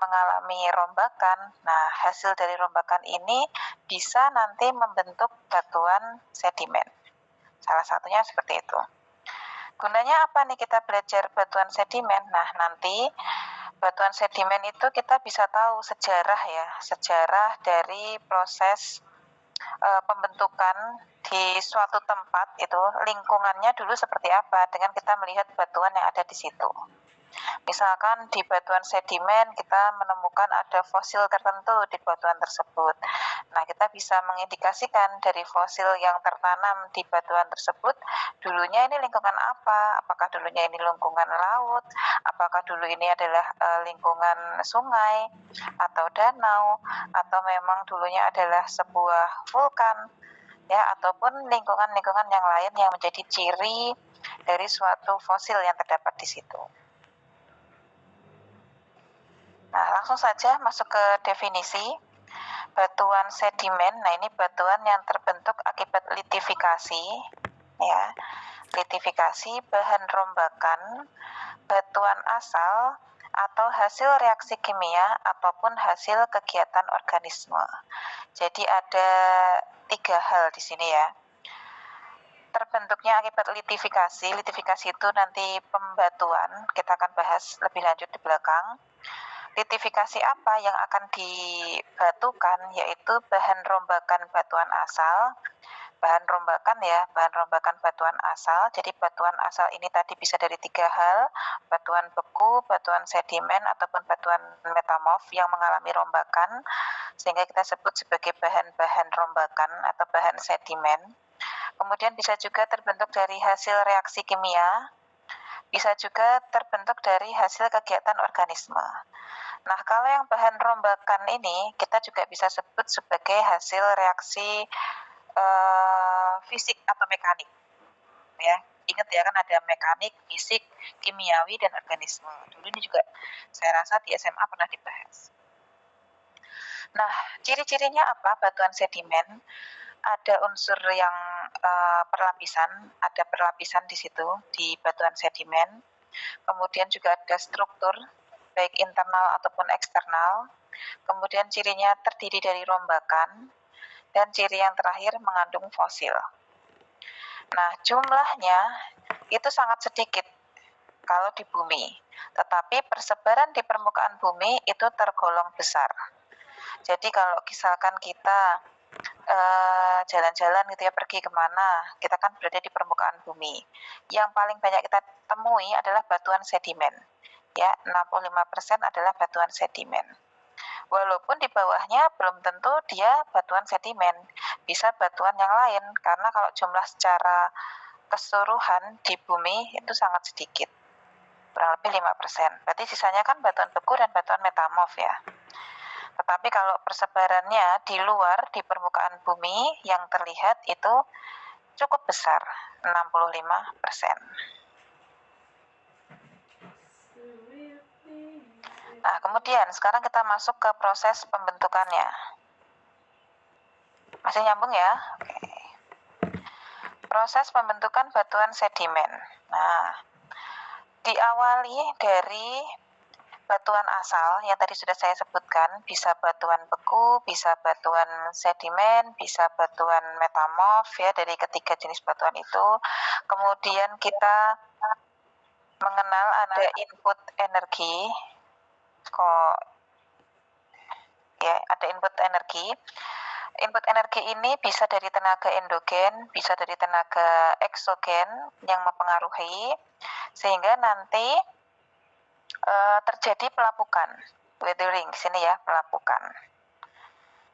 mengalami rombakan. Nah, hasil dari rombakan ini bisa nanti membentuk batuan sedimen. Salah satunya seperti itu. Gunanya apa nih kita belajar batuan sedimen? Nah, nanti batuan sedimen itu kita bisa tahu sejarah dari proses pembentukan di suatu tempat itu, lingkungannya dulu seperti apa dengan kita melihat batuan yang ada di situ. Misalkan di batuan sedimen kita menemukan ada fosil tertentu di batuan tersebut. Nah, kita bisa mengindikasikan dari fosil yang tertanam di batuan tersebut, dulunya ini lingkungan apa? Apakah dulunya ini lingkungan laut? Apakah dulu ini adalah lingkungan sungai atau danau? Atau memang dulunya adalah sebuah vulkan? Ya, ataupun lingkungan-lingkungan yang lain yang menjadi ciri dari suatu fosil yang terdapat di situ. Nah, langsung saja masuk ke definisi batuan sedimen. Nah, ini batuan yang terbentuk akibat litifikasi, ya. Litifikasi bahan rombakan, batuan asal, atau hasil reaksi kimia ataupun hasil kegiatan organisme. Jadi ada 3 hal di sini ya. Terbentuknya akibat litifikasi. Litifikasi itu nanti pembatuan, kita akan bahas lebih lanjut di belakang. Litifikasi apa yang akan dibatukan, yaitu bahan rombakan batuan asal. Bahan rombakan batuan asal. Jadi batuan asal ini tadi bisa dari 3 hal, batuan beku, batuan sedimen, ataupun batuan metamorf yang mengalami rombakan, sehingga kita sebut sebagai bahan-bahan rombakan atau bahan sedimen. Kemudian bisa juga terbentuk dari hasil reaksi kimia, bisa juga terbentuk dari hasil kegiatan organisme. Nah, kalau yang bahan rombakan ini kita juga bisa sebut sebagai hasil reaksi fisik atau mekanik. Ya, ingat ya, kan ada mekanik, fisik, kimiawi, dan organisme. Dulu ini juga saya rasa di SMA pernah dibahas. Nah, ciri-cirinya apa batuan sedimen? Ada unsur yang perlapisan, ada perlapisan di situ di batuan sedimen. Kemudian juga ada struktur, baik internal ataupun eksternal. Kemudian cirinya terdiri dari rombakan, dan ciri yang terakhir mengandung fosil. Nah, jumlahnya itu sangat sedikit kalau di bumi, tetapi persebaran di permukaan bumi itu tergolong besar. Jadi kalau misalkan kita jalan-jalan gitu ya, pergi kemana, kita kan berada di permukaan bumi. Yang paling banyak kita temui adalah batuan sedimen. Ya, 65% adalah batuan sedimen. Walaupun di bawahnya belum tentu dia batuan sedimen, bisa batuan yang lain, karena kalau jumlah secara keseluruhan di bumi itu sangat sedikit, kurang lebih 5%. Berarti sisanya kan batuan beku dan batuan metamorf ya. Tetapi kalau persebarannya di luar, di permukaan bumi yang terlihat itu cukup besar, 65%. Nah, kemudian sekarang kita masuk ke proses pembentukannya. Masih nyambung ya? Oke. Proses pembentukan batuan sedimen. Nah, diawali dari batuan asal yang tadi sudah saya sebutkan, bisa batuan beku, bisa batuan sedimen, bisa batuan metamorf ya, dari ketiga jenis batuan itu. Kemudian kita mengenal ada input energi, ada input energi. Input energi ini bisa dari tenaga endogen, bisa dari tenaga eksogen yang mempengaruhi, sehingga nanti terjadi pelapukan, weathering di sini ya, pelapukan.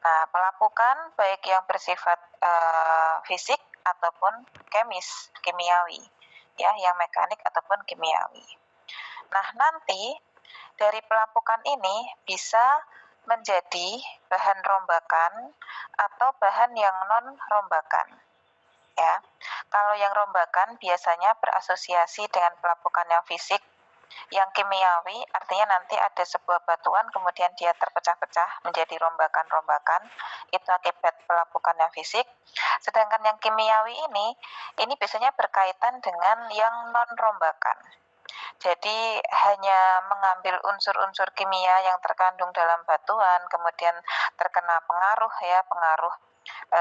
Nah, pelapukan baik yang bersifat fisik ataupun kimiawi, ya, yang mekanik ataupun kimiawi. Nah, nanti dari pelapukan ini bisa menjadi bahan rombakan atau bahan yang non rombakan. Ya, kalau yang rombakan biasanya berasosiasi dengan pelapukan yang fisik. Yang kimiawi artinya nanti ada sebuah batuan kemudian dia terpecah-pecah menjadi rombakan-rombakan, itu akibat pelapukan yang fisik. Sedangkan yang kimiawi ini biasanya berkaitan dengan yang non rombakan. Jadi hanya mengambil unsur-unsur kimia yang terkandung dalam batuan, kemudian terkena pengaruh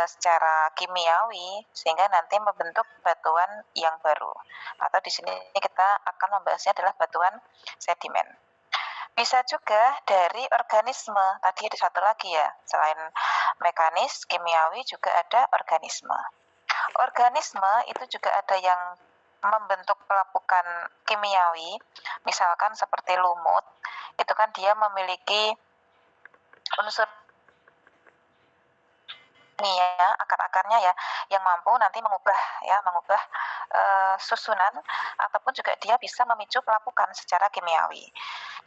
secara kimiawi sehingga nanti membentuk batuan yang baru. Atau di sini kita akan membahasnya adalah batuan sedimen. Bisa juga dari organisme. Tadi ada satu lagi ya, selain mekanis, kimiawi juga ada organisme. Organisme itu juga ada yang membentuk pelapukan kimiawi, misalkan seperti lumut, itu kan dia memiliki unsur kimia akar-akarnya ya yang mampu nanti mengubah susunan ataupun juga dia bisa memicu pelapukan secara kimiawi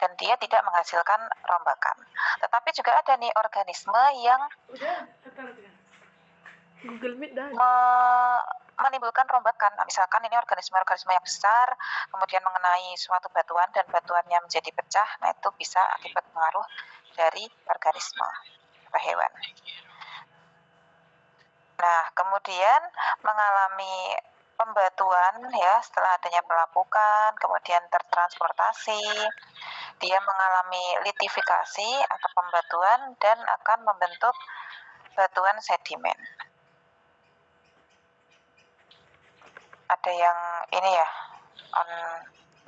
dan dia tidak menghasilkan rombakan. Tetapi juga ada nih organisme yang Google Meet dah. Menimbulkan rombakan. Nah, misalkan ini organisme-organisme yang besar, kemudian mengenai suatu batuan dan batuannya menjadi pecah, nah itu bisa akibat pengaruh dari organisme atau hewan. Nah, kemudian mengalami pembatuan ya setelah adanya pelapukan, kemudian tertransportasi, dia mengalami litifikasi atau pembatuan dan akan membentuk batuan sedimen. Ada yang ini ya, on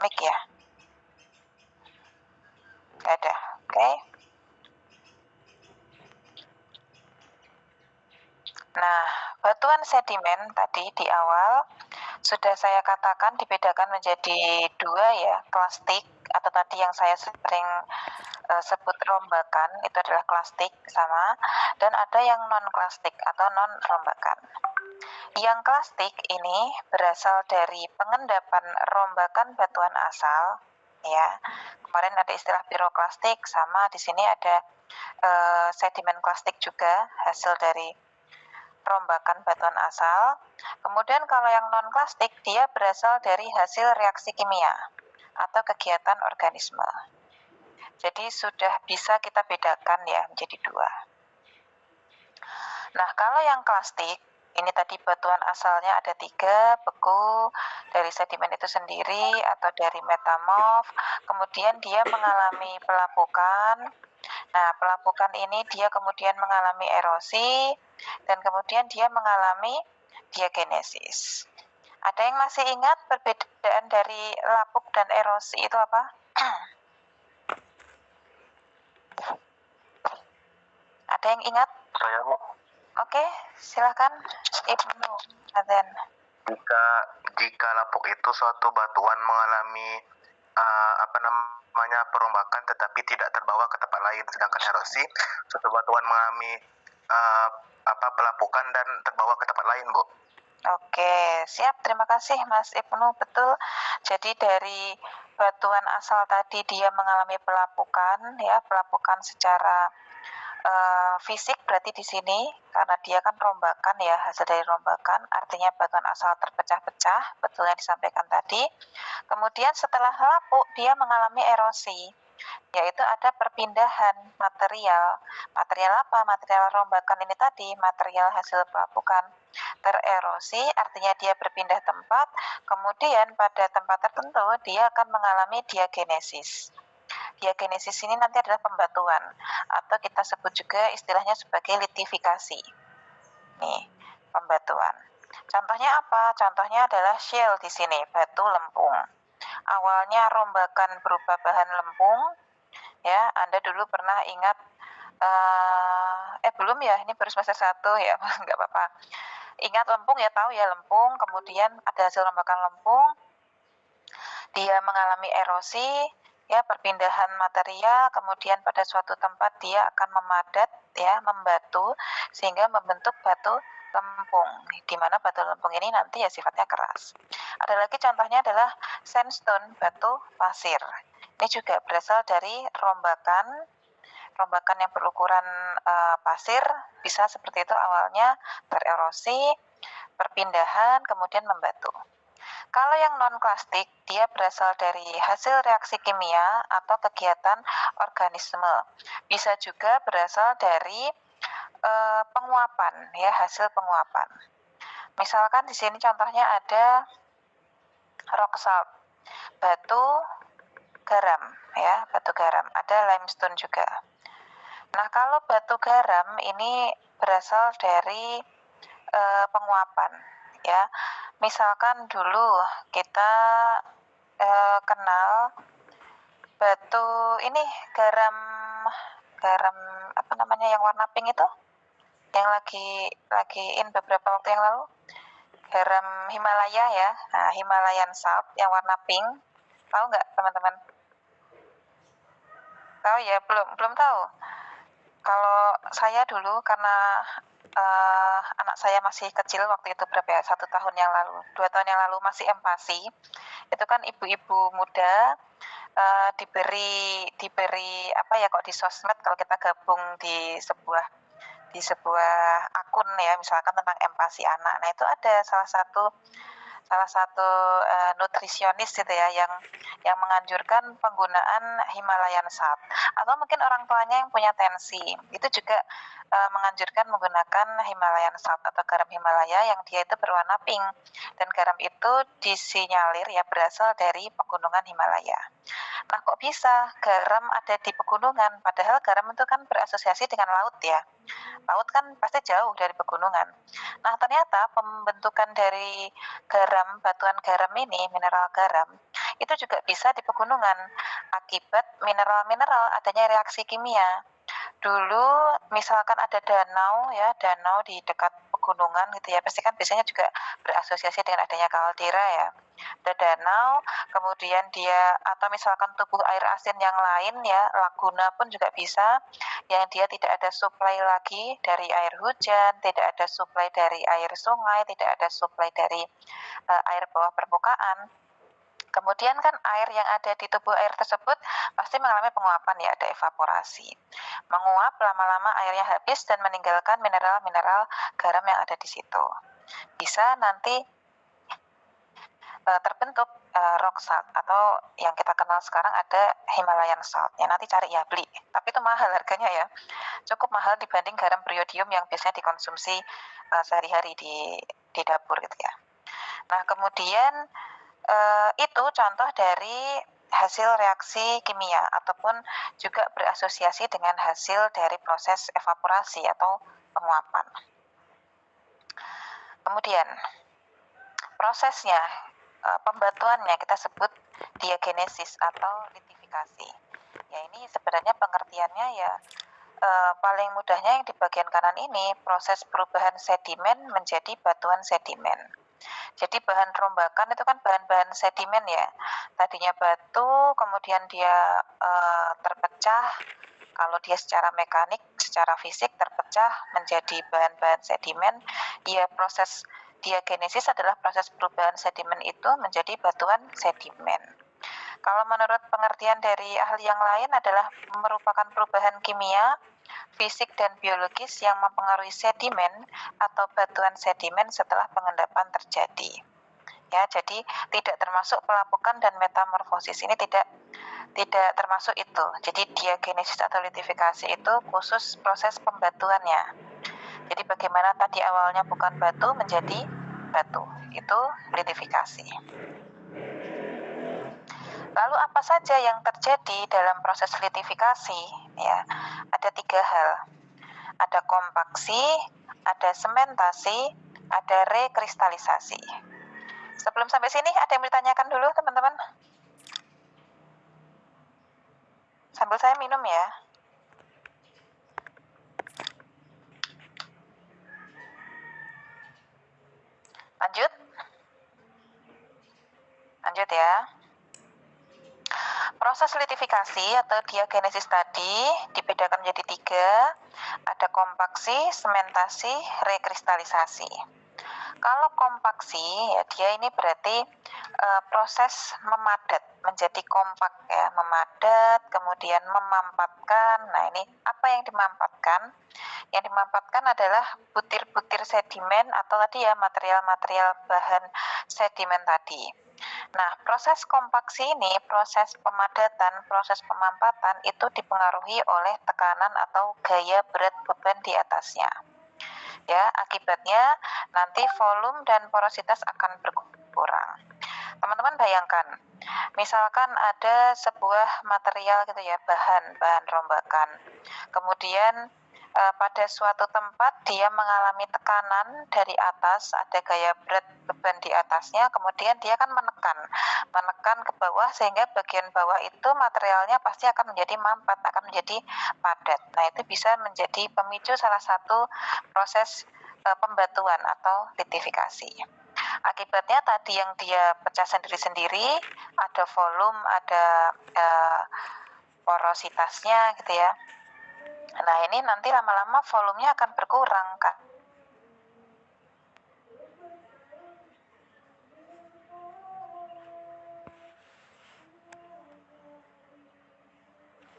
mic ya? Gak ada, oke. Nah, batuan sedimen tadi di awal sudah saya katakan dibedakan menjadi dua ya, klastik atau tadi yang saya sering sebut rombakan, itu adalah klastik sama, dan ada yang non-klastik atau non-rombakan. Yang klastik ini berasal dari pengendapan rombakan batuan asal, ya. Kemarin ada istilah piroklastik, sama di sini ada sedimen klastik juga, hasil dari rombakan batuan asal. Kemudian kalau yang non-klastik, dia berasal dari hasil reaksi kimia atau kegiatan organisme. Jadi sudah bisa kita bedakan ya menjadi dua. Nah, kalau yang klastik, ini tadi batuan asalnya ada 3, beku dari sedimen itu sendiri atau dari metamorf, kemudian dia mengalami pelapukan. Nah, pelapukan ini dia kemudian mengalami erosi dan kemudian dia mengalami diagenesis. Ada yang masih ingat perbedaan dari lapuk dan erosi itu apa? Ada yang ingat? Saya Bu. Oke, silakan Ibnu Aden. Jika lapuk itu suatu batuan mengalami perombakan tetapi tidak terbawa ke tempat lain, sedangkan erosi suatu batuan mengalami pelapukan dan terbawa ke tempat lain, Bu. Oke, siap. Terima kasih Mas Ibnu. Betul. Jadi dari batuan asal tadi dia mengalami pelapukan ya, pelapukan secara fisik berarti di sini karena dia kan rombakan ya, hasil dari rombakan, artinya batuan asal terpecah-pecah, betul yang disampaikan tadi. Kemudian setelah lapuk dia mengalami erosi, yaitu ada perpindahan material. Material apa? Material rombakan ini tadi, material hasil pelapukan tererosi, artinya dia berpindah tempat, kemudian pada tempat tertentu dia akan mengalami diagenesis. Diagenesis ini nanti adalah pembatuan atau kita sebut juga istilahnya sebagai litifikasi. Nih, pembatuan. Contohnya apa? Contohnya adalah shell di sini, batu lempung. Awalnya rombakan berupa bahan lempung, ya. Anda dulu pernah ingat belum ya, ini baru semester 1 ya, nggak apa-apa. Ingat lempung ya, tahu ya lempung, kemudian ada hasil rombakan lempung, dia mengalami erosi, ya perpindahan material, kemudian pada suatu tempat dia akan memadat ya, membatu sehingga membentuk batu lempung, di mana batu lempung ini nanti ya sifatnya keras. Ada lagi contohnya adalah sandstone, batu pasir. Ini juga berasal dari rombakan yang berukuran pasir, bisa seperti itu awalnya tererosi, perpindahan, kemudian membatu. Kalau yang non-klastik, dia berasal dari hasil reaksi kimia atau kegiatan organisme. Bisa juga berasal dari penguapan, ya hasil penguapan. Misalkan di sini contohnya ada rock salt, batu garam ya, batu garam. Ada limestone juga. Nah, kalau batu garam ini berasal dari penguapan ya. Misalkan dulu kita kenal batu ini garam apa namanya yang warna pink itu, yang lagi in beberapa waktu yang lalu, garam Himalaya ya. Nah, Himalayan salt yang warna pink, tahu nggak teman-teman? Tahu ya? Belum tahu. Kalau saya dulu karena anak saya masih kecil waktu itu, berapa ya, 1 tahun yang lalu, 2 tahun yang lalu, masih empasi. Itu kan ibu-ibu muda diberi apa ya, kok di sosmed kalau kita gabung di sebuah akun ya, misalkan tentang empasi anak. Nah, itu ada salah satu nutrisionis gitu ya, yang menganjurkan penggunaan Himalayan salt, atau mungkin orang tuanya yang punya tensi itu juga menganjurkan menggunakan Himalayan salt atau garam Himalaya yang dia itu berwarna pink, dan garam itu disinyalir ya berasal dari pegunungan Himalaya. Nah, kok bisa garam ada di pegunungan, padahal garam itu kan berasosiasi dengan laut ya. Laut kan pasti jauh dari pegunungan. Nah, ternyata pembentukan dari garam, batuan garam ini, mineral garam, itu juga bisa di pegunungan akibat mineral-mineral adanya reaksi kimia. Dulu misalkan ada danau di dekat pegunungan gitu ya, pasti kan biasanya juga berasosiasi dengan adanya kaldera ya. Ada danau, kemudian dia, atau misalkan tubuh air asin yang lain ya, laguna pun juga bisa, yang dia tidak ada supply lagi dari air hujan, tidak ada supply dari air sungai, tidak ada supply dari air bawah permukaan. Kemudian kan air yang ada di tubuh air tersebut pasti mengalami penguapan ya, ada evaporasi. Menguap, lama-lama airnya habis dan meninggalkan mineral-mineral garam yang ada di situ. Bisa nanti terbentuk rock salt, atau yang kita kenal sekarang ada Himalayan salt. Ya, nanti cari ya, beli. Tapi itu mahal harganya ya. Cukup mahal dibanding garam beriodium yang biasanya dikonsumsi sehari-hari di dapur gitu ya. Nah, kemudian itu contoh dari hasil reaksi kimia ataupun juga berasosiasi dengan hasil dari proses evaporasi atau penguapan. Kemudian prosesnya, pembatuannya kita sebut diagenesis atau litifikasi. Ya, ini sebenarnya pengertiannya ya paling mudahnya yang di bagian kanan ini, proses perubahan sedimen menjadi batuan sedimen. Jadi bahan rombakan itu kan bahan-bahan sedimen ya. Tadinya batu, kemudian dia terpecah. Kalau dia secara mekanik, secara fisik terpecah menjadi bahan-bahan sedimen. Ya, proses diagenesis adalah proses perubahan sedimen itu menjadi batuan sedimen. Kalau menurut pengertian dari ahli yang lain adalah merupakan perubahan kimia, fisik dan biologis yang mempengaruhi sedimen atau batuan sedimen setelah pengendapan terjadi. Ya, jadi tidak termasuk pelapukan dan metamorfosis, ini tidak termasuk itu. Jadi diagenesis atau litifikasi itu khusus proses pembatuannya. Jadi bagaimana tadi awalnya bukan batu menjadi batu, itu litifikasi. Lalu apa saja yang terjadi dalam proses litifikasi? Ya, ada 3 hal. Ada kompaksi, ada sementasi, ada rekristalisasi. Sebelum sampai sini ada yang ditanyakan dulu teman-teman? Sambil saya minum ya. Lanjut ya. Proses litifikasi atau diagenesis tadi dibedakan menjadi 3, ada kompaksi, sementasi, rekristalisasi. Kalau kompaksi ya, dia ini berarti proses memadat menjadi kompak ya, memadat kemudian memampatkan. Nah, ini apa yang dimampatkan? Yang dimampatkan adalah butir-butir sedimen atau tadi ya material-material bahan sedimen tadi. Nah, proses kompaksi ini, proses pemadatan, proses pemampatan itu dipengaruhi oleh tekanan atau gaya berat beban di atasnya. Ya, akibatnya nanti volume dan porositas akan berkurang. Teman-teman bayangkan, misalkan ada sebuah material gitu ya, bahan rombakan. Kemudian pada suatu tempat dia mengalami tekanan dari atas, ada gaya berat beban di atasnya, kemudian dia kan menekan ke bawah sehingga bagian bawah itu materialnya pasti akan menjadi mampat, akan menjadi padat. Nah, itu bisa menjadi pemicu salah satu proses pembatuan atau litifikasi. Akibatnya tadi yang dia pecah sendiri-sendiri, ada volume, ada porositasnya gitu ya. Nah, ini nanti lama-lama volumenya akan berkurang, Kak.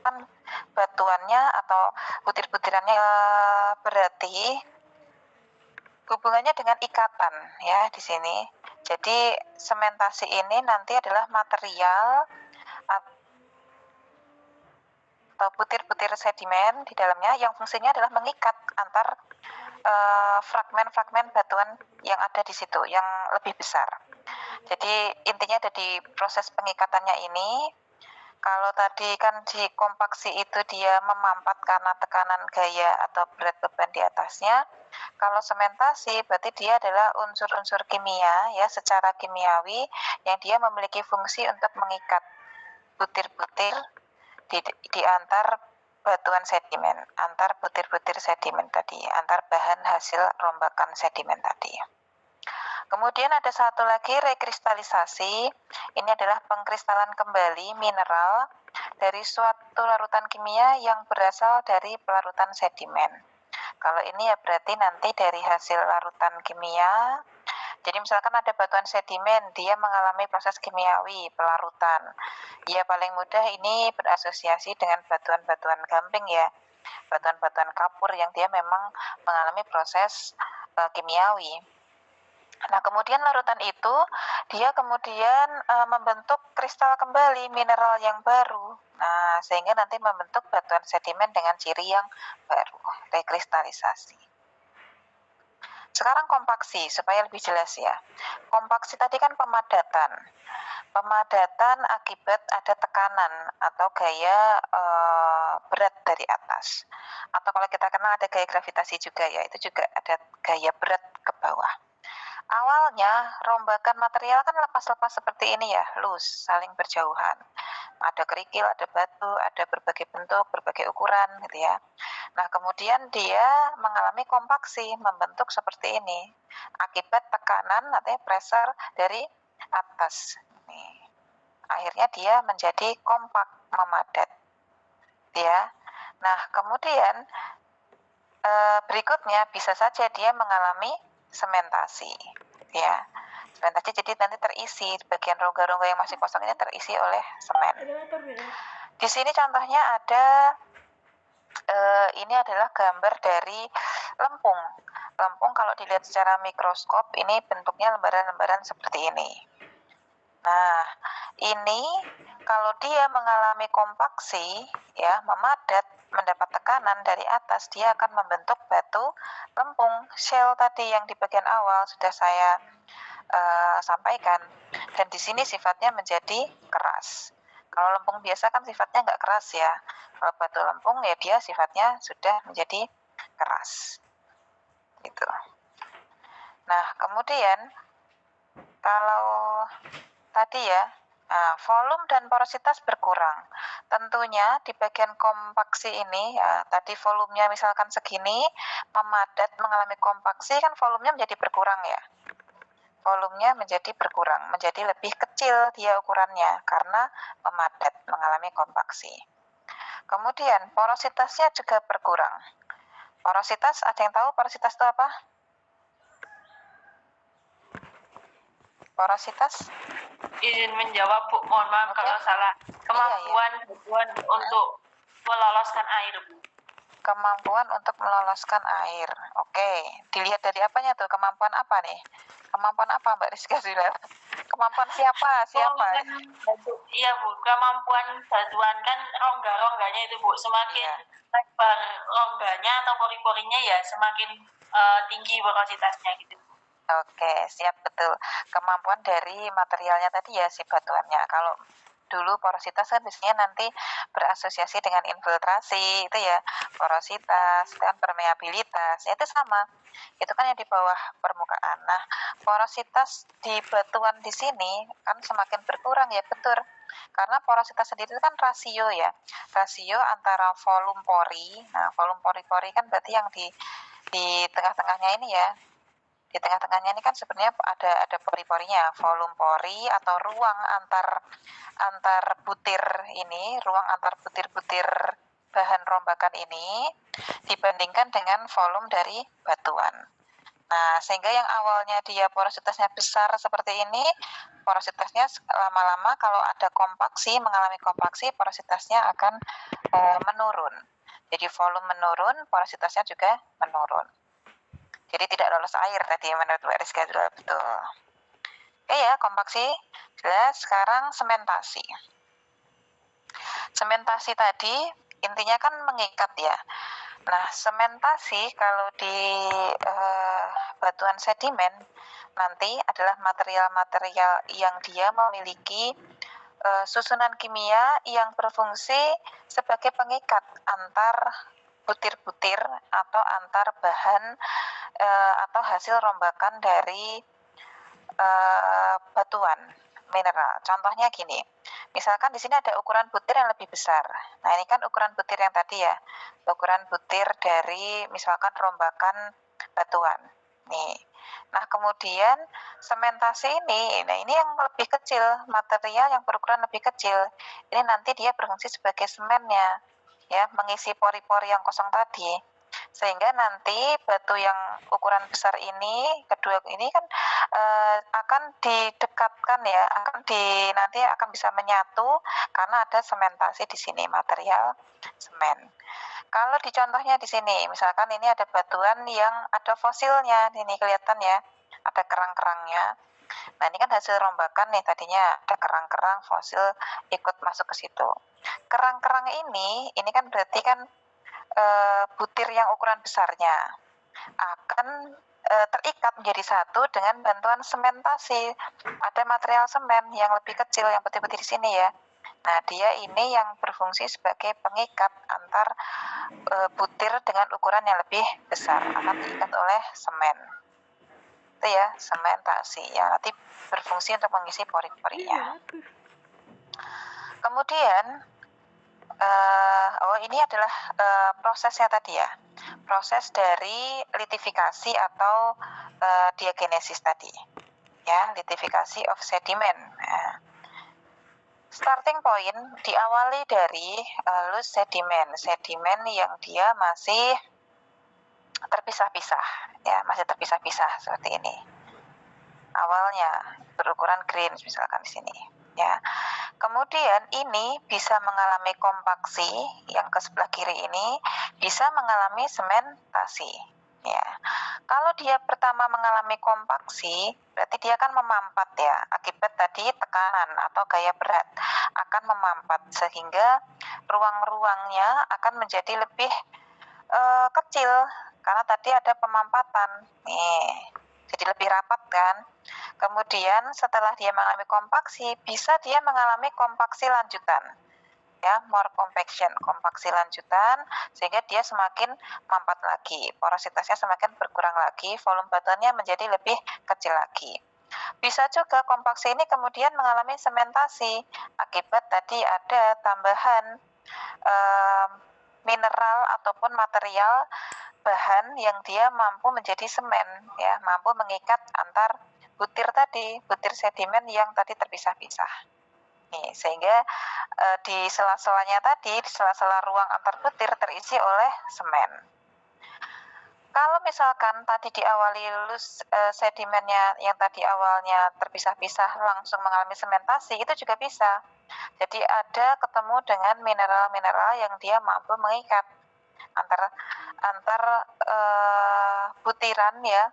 Kan batuannya atau butir-butirannya berarti hubungannya dengan ikatan ya di sini. Jadi sementasi ini nanti adalah material atau butir-butir sedimen di dalamnya yang fungsinya adalah mengikat antar fragmen-fragmen batuan yang ada di situ yang lebih besar. Jadi intinya ada di proses pengikatannya ini. Kalau tadi kan di kompaksi itu dia memampat karena tekanan gaya atau berat beban di atasnya. Kalau sementasi berarti dia adalah unsur-unsur kimia ya, secara kimiawi yang dia memiliki fungsi untuk mengikat butir-butir di antar batuan sedimen, antar butir-butir sedimen tadi, antar bahan hasil rombakan sedimen tadi. Kemudian ada satu lagi rekristalisasi. Ini adalah pengkristalan kembali mineral dari suatu larutan kimia yang berasal dari pelarutan sedimen. Kalau ini ya berarti nanti dari hasil larutan kimia. Jadi misalkan ada batuan sedimen, dia mengalami proses kimiawi pelarutan. Ya paling mudah ini berasosiasi dengan batuan-batuan gamping ya, batuan-batuan kapur yang dia memang mengalami proses kimiawi. Nah, kemudian larutan itu dia kemudian membentuk kristal kembali mineral yang baru. Nah, sehingga nanti membentuk batuan sedimen dengan ciri yang baru, rekristalisasi. Sekarang kompaksi supaya lebih jelas ya. Kompaksi tadi kan pemadatan. Pemadatan akibat ada tekanan atau gaya berat dari atas. Atau kalau kita kenal ada gaya gravitasi juga ya, itu juga ada gaya berat ke bawah. Awalnya rombakan material kan lepas-lepas seperti ini ya, loose, saling berjauhan. Ada kerikil, ada batu, ada berbagai bentuk, berbagai ukuran gitu ya. Nah, kemudian dia mengalami kompaksi, membentuk seperti ini. Akibat tekanan atau pressure dari atas. Nih. Akhirnya dia menjadi kompak, memadat. Ya. Nah, kemudian berikutnya bisa saja dia mengalami sementasi, ya. Sementasi jadi nanti terisi bagian rongga-rongga yang masih kosong ini terisi oleh semen. Di sini contohnya ada ini adalah gambar dari lempung. Lempung kalau dilihat secara mikroskop ini bentuknya lembaran-lembaran seperti ini. Nah, ini kalau dia mengalami kompaksi, ya, memadat, mendapat tekanan dari atas, dia akan membentuk batu lempung. Shell tadi yang di bagian awal sudah saya sampaikan. Dan di sini sifatnya menjadi keras. Kalau lempung biasa kan sifatnya nggak keras ya. Kalau batu lempung ya dia sifatnya sudah menjadi keras. Gitu. Nah, kemudian kalau tadi ya, volume dan porositas berkurang. Tentunya di bagian kompaksi ini, ya, tadi volumenya misalkan segini, memadat mengalami kompaksi kan volumenya menjadi berkurang ya. Volumenya menjadi berkurang, menjadi lebih kecil dia ukurannya karena memadat mengalami kompaksi. Kemudian porositasnya juga berkurang. Porositas, ada yang tahu porositas itu apa? Porositas? Izin menjawab Bu, mohon maaf kalau salah. Kemampuan batuan untuk meloloskan air, Bu. Kemampuan untuk meloloskan air. Oke, dilihat dari apanya tuh? Kemampuan apa nih? Kemampuan apa Mbak Rizka dilihat? Kemampuan siapa? Iya Bu, kemampuan batuan kan rongga-rongganya itu Bu, semakin lebar rongganya atau pori-porinya ya semakin tinggi porositasnya gitu. Oke, siap, betul. Kemampuan dari materialnya tadi ya, si batuannya. Kalau dulu porositas kan biasanya nanti berasosiasi dengan infiltrasi, itu ya porositas, dan permeabilitas, ya itu sama. Itu kan yang di bawah permukaan. Nah, porositas di batuan di sini kan semakin berkurang ya, betul. Karena porositas sendiri itu kan rasio ya, rasio antara volume pori. Nah, volume pori-pori kan berarti yang di tengah-tengahnya ini ya. Di tengah-tengahnya ini kan sebenarnya ada pori-porinya, volume pori atau ruang antar butir ini, ruang antar butir-butir bahan rombakan ini dibandingkan dengan volume dari batuan. Nah, sehingga yang awalnya dia porositasnya besar seperti ini, porositasnya lama-lama kalau ada kompaksi, mengalami kompaksi, porositasnya akan menurun. Jadi volume menurun, porositasnya juga menurun. Jadi tidak lolos air tadi menurut Mbak Rizka juga betul. Oke ya, kompaksi jelas. Sekarang sementasi. Sementasi tadi intinya kan mengikat ya. Nah, sementasi kalau di batuan sedimen nanti adalah material-material yang dia memiliki susunan kimia yang berfungsi sebagai pengikat antar butir-butir atau antar bahan atau hasil rombakan dari batuan mineral. Contohnya gini, misalkan di sini ada ukuran butir yang lebih besar. Nah, ini kan ukuran butir yang tadi ya, ukuran butir dari misalkan rombakan batuan. Nih. Nah, kemudian sementasi ini, nah ini yang lebih kecil, material yang berukuran lebih kecil. Ini nanti dia berfungsi sebagai semennya, ya, mengisi pori-pori yang kosong tadi. Sehingga nanti batu yang ukuran besar ini, kedua ini kan akan didekatkan ya, nanti akan bisa menyatu karena ada sementasi di sini, material semen. Kalau di contohnya di sini, misalkan ini ada batuan yang ada fosilnya, ini kelihatan ya, ada kerang-kerangnya. Nah, ini kan hasil rombakan nih, tadinya ada kerang-kerang fosil ikut masuk ke situ. Kerang-kerang ini kan berarti kan butir yang ukuran besarnya akan terikat menjadi satu dengan bantuan sementasi. Ada material semen yang lebih kecil, yang putih-putih di sini ya. Nah, dia ini yang berfungsi sebagai pengikat antar butir dengan ukuran yang lebih besar, akan diikat oleh semen. Itu ya, sementasi yang nanti berfungsi untuk mengisi pori-porinya. Kemudian ini adalah prosesnya tadi ya, proses dari litifikasi atau diagenesis tadi ya, litifikasi of sediment. Starting point diawali dari loose sedimen yang dia masih terpisah-pisah ya, masih terpisah-pisah seperti ini. Awalnya berukuran grains misalkan di sini ya. Kemudian ini bisa mengalami kompaksi, yang ke sebelah kiri ini bisa mengalami sementasi ya. Kalau dia pertama mengalami kompaksi, berarti dia akan memampat ya, akibat tadi tekanan atau gaya berat akan memampat, sehingga ruang-ruangnya akan menjadi lebih kecil karena tadi ada pemampatan nih, jadi lebih rapat kan. Kemudian setelah dia mengalami kompaksi, bisa dia mengalami kompaksi lanjutan ya, more compaction, kompaksi lanjutan, sehingga dia semakin mampat lagi, porositasnya semakin berkurang lagi, volume batuannya menjadi lebih kecil lagi. Bisa juga kompaksi ini kemudian mengalami sementasi akibat tadi ada tambahan mineral ataupun material bahan yang dia mampu menjadi semen ya, mampu mengikat antar butir tadi, butir sedimen yang tadi terpisah-pisah. Nih, sehingga di sela-selanya tadi, di sela-sela ruang antar butir terisi oleh semen. Kalau misalkan tadi diawali loose sedimennya yang tadi awalnya terpisah-pisah langsung mengalami sementasi, itu juga bisa. Jadi ada ketemu dengan mineral-mineral yang dia mampu mengikat antar butiran ya,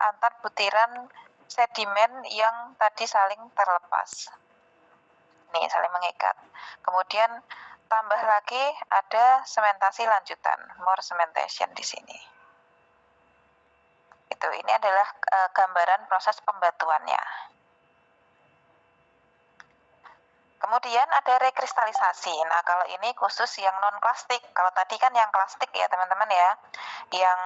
antar butiran sedimen yang tadi saling terlepas. Nih, saling mengikat. Kemudian tambah lagi ada sementasi lanjutan, more cementation di sini. Itu ini adalah gambaran proses pembatuannya. Kemudian ada rekristalisasi. Nah, kalau ini khusus yang non-klastik. Kalau tadi kan yang klastik ya, teman-teman ya. Yang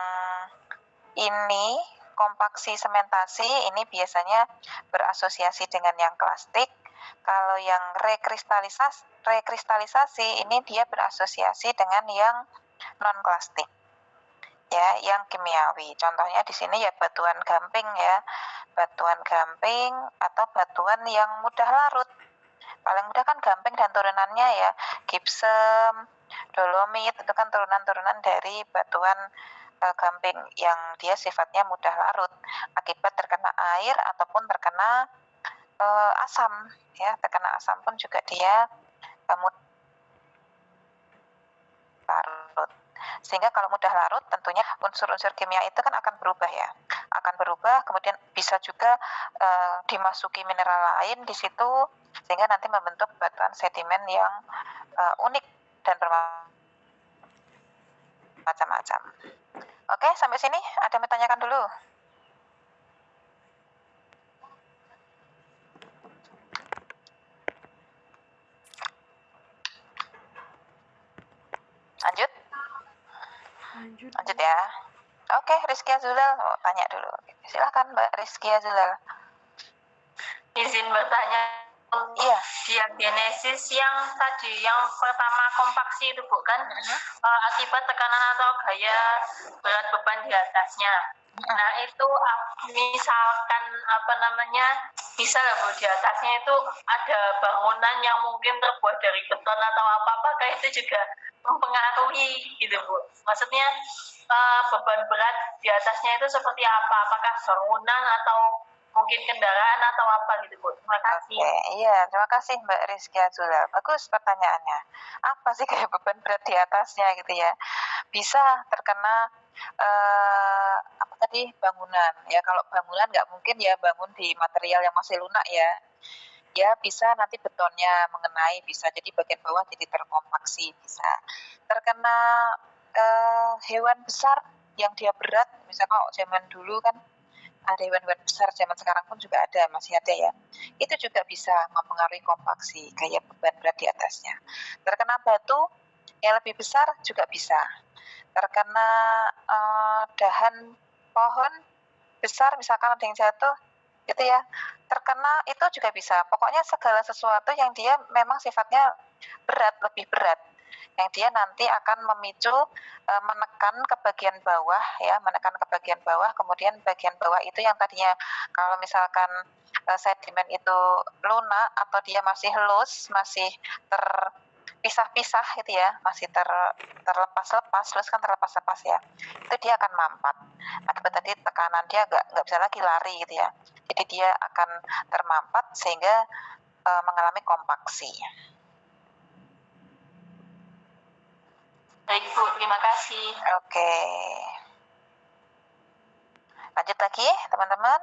ini kompaksi sementasi ini biasanya berasosiasi dengan yang klastik. Kalau yang rekristalisasi ini dia berasosiasi dengan yang non-klastik. Ya, yang kimiawi. Contohnya di sini ya batuan gamping ya. Batuan gamping atau batuan yang mudah larut. Paling mudah kan gamping dan turunannya ya, gypsum, dolomit, itu kan turunan-turunan dari batuan gamping yang dia sifatnya mudah larut akibat terkena air ataupun terkena asam ya. Terkena asam pun juga dia mudah larut. Sehingga kalau mudah larut tentunya unsur-unsur kimia itu kan akan berubah ya, akan berubah, kemudian bisa juga dimasuki mineral lain di situ sehingga nanti membentuk batuan sedimen yang unik dan bermacam-macam. Oke, sampai sini ada yang bertanyakan dulu? Lanjut ya. Oke, Rizky Azulal mau tanya dulu. Silakan Mbak Rizky Azulal. Izin bertanya. Iya. Diagenesis yang tadi yang pertama kompaksi itu bukan akibat tekanan atau gaya berat beban di atasnya. Nah itu misalkan bisa Bu di atasnya itu ada bangunan yang mungkin terbuat dari beton atau apa itu juga mempengaruhi gitu Bu. Maksudnya beban berat di atasnya itu seperti apa? Apakah bangunan atau mungkin kendaraan atau apa gitu Bu. Terima kasih. Oke, iya, terima kasih Mbak Rizky Azula. Bagus pertanyaannya. Apa sih kayak beban berat di atasnya gitu ya? Bisa terkena apa tadi bangunan ya. Kalau bangunan nggak mungkin ya bangun di material yang masih lunak ya. Ya bisa nanti betonnya mengenai, bisa jadi bagian bawah jadi terkompaksi, bisa terkena hewan besar yang dia berat. Misalnya kalau zaman dulu kan ada hewan-hewan besar, zaman sekarang pun juga ada, masih ada ya. Itu juga bisa mempengaruhi kompaksi, kayak beban berat di atasnya. Terkena batu yang lebih besar juga bisa. Terkena dahan pohon besar, misalkan ada yang jatuh, gitu ya. Terkena itu juga bisa. Pokoknya segala sesuatu yang dia memang sifatnya berat, lebih berat, yang dia nanti akan memicu menekan ke bagian bawah ya, menekan ke bagian bawah, kemudian bagian bawah itu yang tadinya kalau misalkan sedimen itu lunak atau dia masih loose, masih terpisah-pisah gitu ya, masih terlepas-lepas, loose kan terlepas-lepas ya, itu dia akan mampat. Akibat tadi tekanan dia nggak bisa lagi lari gitu ya, jadi dia akan termampat sehingga mengalami kompaksi. Baik Bu, terima kasih. Oke. Lanjut lagi teman-teman.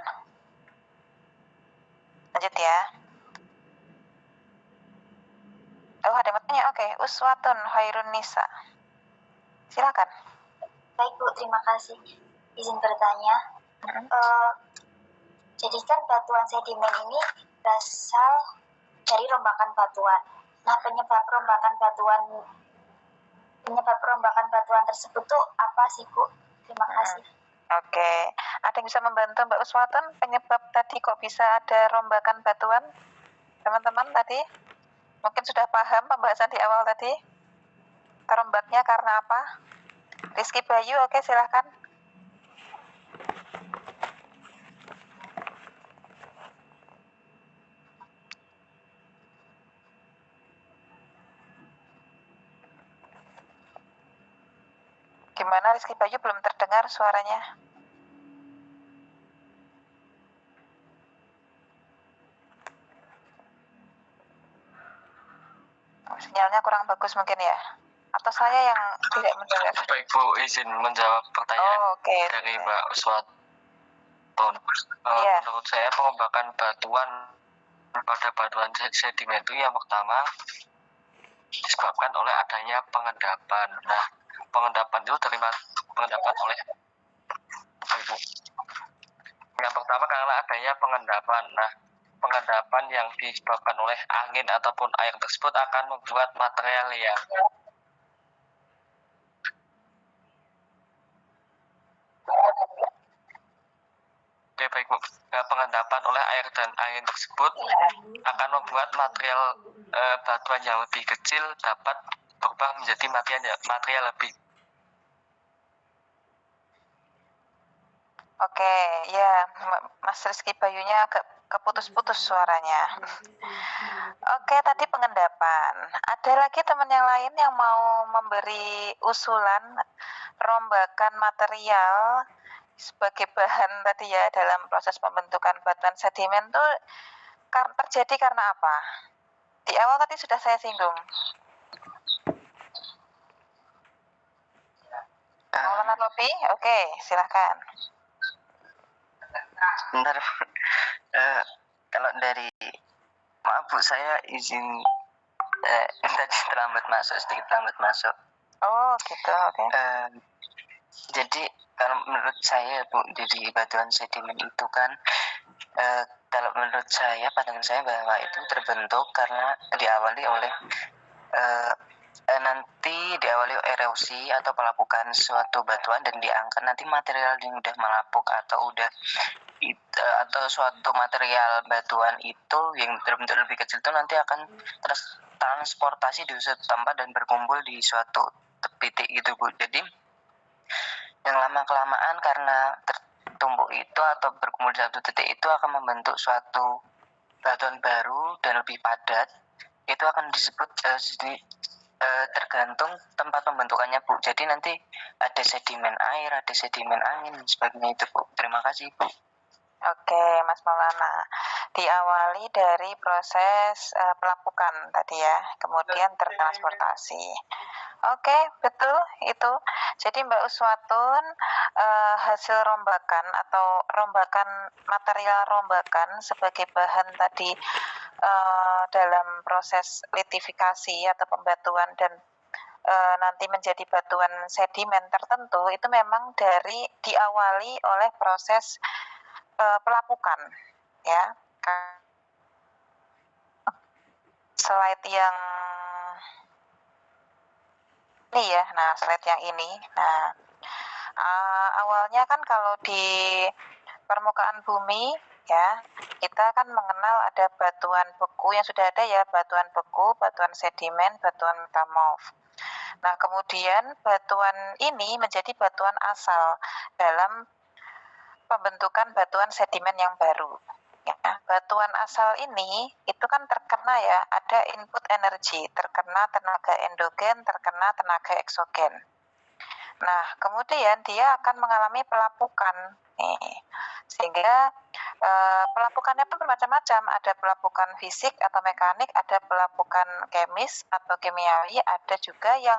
Lanjut ya. Oh ada yang bertanya, oke. Uswatun khairun nisa. Silakan. Baik Bu, terima kasih. Izin bertanya. Jadi kan batuan sedimen ini berasal dari rombakan batuan. Nah penyebab rombakan batuan tersebut tuh apa sih Bu? Terima kasih. Oke, ada yang bisa membantu Mbak Uswatun penyebab tadi kok bisa ada rombakan batuan? Teman-teman tadi mungkin sudah paham pembahasan di awal tadi. Terombaknya karena apa? Rizky Bayu, oke silahkan. Gimana Rizky Bayu, belum terdengar suaranya? Sinyalnya kurang bagus mungkin ya? Atau saya yang tidak mendengar? Baik Bu, izin menjawab pertanyaan dari Mbak Uswatun. Menurut saya pengembakan batuan pada batuan sedimen itu yang pertama disebabkan oleh adanya pengendapan. Nah, pengendapan itu pengendapan oleh pengendapan. Nah, pengendapan yang disebabkan oleh angin ataupun air tersebut akan membuat material yang baik Bu. Pengendapan oleh air dan angin tersebut akan membuat material batuan yang lebih kecil dapat berubah menjadi material lebih. Oke, ya Mas Rizky Bayunya agak keputus-putus suaranya. Oke, tadi pengendapan. Ada lagi teman yang lain yang mau memberi usulan rombakan material sebagai bahan tadi ya dalam proses pembentukan batuan sedimen itu terjadi karena apa? Di awal tadi sudah saya singgung. Maulana Robi, oke, silahkan. Sebentar, kalau dari, maaf Bu, saya izin tadi sedikit terlambat masuk. Oh gitu, oke. Jadi kalau menurut saya Bu, jadi batuan sedimen itu kan, kalau menurut saya, pandangan saya bahwa itu terbentuk karena diawali oleh erosi atau pelapukan suatu batuan dan diangkat nanti material yang udah melapuk atau suatu material batuan itu yang terbentuk lebih kecil itu nanti akan transportasi di suatu tempat dan berkumpul di suatu titik gitu Bu. Jadi yang lama-kelamaan karena tertumpuk itu atau berkumpul di satu titik itu akan membentuk suatu batuan baru dan lebih padat. Itu akan disebut tergantung tempat pembentukannya Bu. Jadi nanti ada sedimen air, ada sedimen angin dan sebagainya itu Bu. Terima kasih Bu. Oke Mas Maulana, diawali dari proses pelapukan tadi ya, kemudian tertransportasi. Oke, betul itu. Jadi Mbak Uswatun, hasil rombakan atau material rombakan sebagai bahan tadi dalam proses litifikasi atau pembatuan dan nanti menjadi batuan sedimen tertentu itu memang diawali oleh proses pelapukan ya. Slide yang ini ya, nah slide yang ini. Nah, awalnya kan kalau di permukaan bumi ya, kita kan mengenal ada batuan beku yang sudah ada ya, batuan beku, batuan sedimen, batuan metamorf. Nah, kemudian batuan ini menjadi batuan asal dalam pembentukan batuan sedimen yang baru. Ya, batuan asal ini itu kan terkena ya, ada input energi, terkena tenaga endogen, terkena tenaga eksogen. Nah, kemudian dia akan mengalami pelapukan. Sehingga pelapukannya pun bermacam-macam, ada pelapukan fisik atau mekanik, ada pelapukan kemis atau kimiawi, ada juga yang